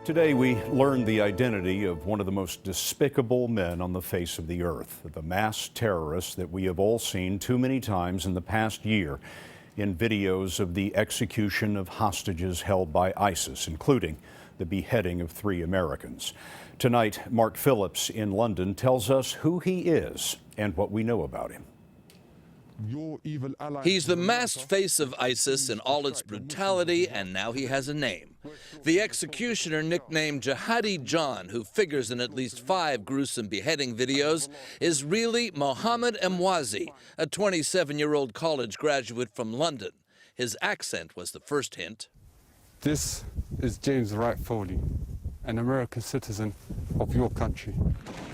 Today we learned the identity of one of the most despicable men on the face of the earth, the mass terrorist that we have all seen too many times in the past year in videos of the execution of hostages held by ISIS, including the beheading of 3 Americans. Tonight, Mark Phillips in London tells us who he is and what we know about him. He's the masked face of ISIS in all its brutality, and now he has a name. The executioner, nicknamed Jihadi John, who figures in at least 5 gruesome beheading videos, is really Mohamed Emwazi, a 27-year-old college graduate from London. His accent was the first hint. This is James Wright Foley, an American citizen of your country.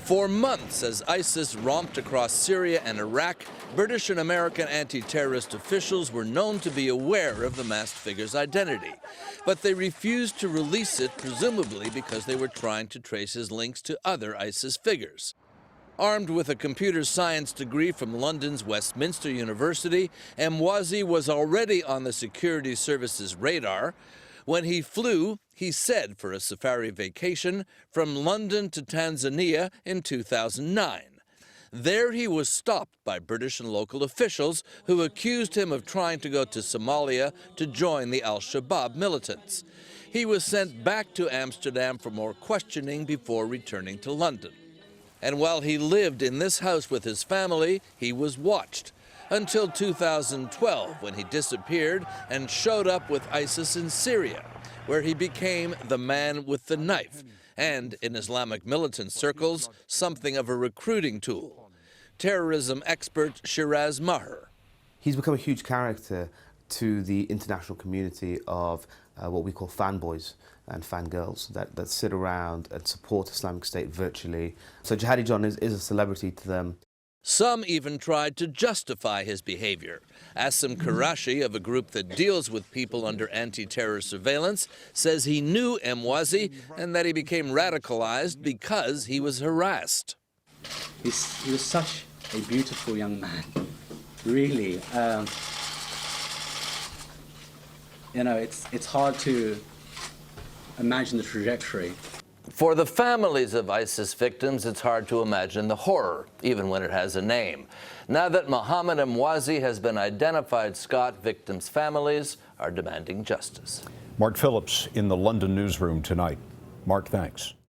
For months, as ISIS romped across Syria and Iraq, British and American anti-terrorist officials were known to be aware of the masked figure's identity. But they refused to release it, presumably because they were trying to trace his links to other ISIS figures. Armed with a computer science degree from London's Westminster University, Emwazi was already on the security service's radar. When he flew, he said, for a safari vacation from London to Tanzania in 2009. There he was stopped by British and local officials who accused him of trying to go to Somalia to join the al-Shabaab militants. He was sent back to Amsterdam for more questioning before returning to London. And while he lived in this house with his family, he was watched. Until 2012, when he disappeared and showed up with ISIS in Syria, where he became the man with the knife, and in Islamic militant circles, something of a recruiting tool. Terrorism expert Shiraz Maher. He's become a huge character to the international community of what we call fanboys and fangirls that sit around and support Islamic State virtually. So Jihadi John is a celebrity to them. Some even tried to justify his behavior. Asim Karashi, of a group that deals with people under anti-terror surveillance, says he knew Emwazi and that he became radicalized because he was harassed. He was such a beautiful young man, really. It's hard to imagine the trajectory. For the families of ISIS victims, it's hard to imagine the horror, even when it has a name. Now that Mohammed Emwazi has been identified, Scott, victims' families are demanding justice. Mark Phillips in the London newsroom tonight. Mark, thanks.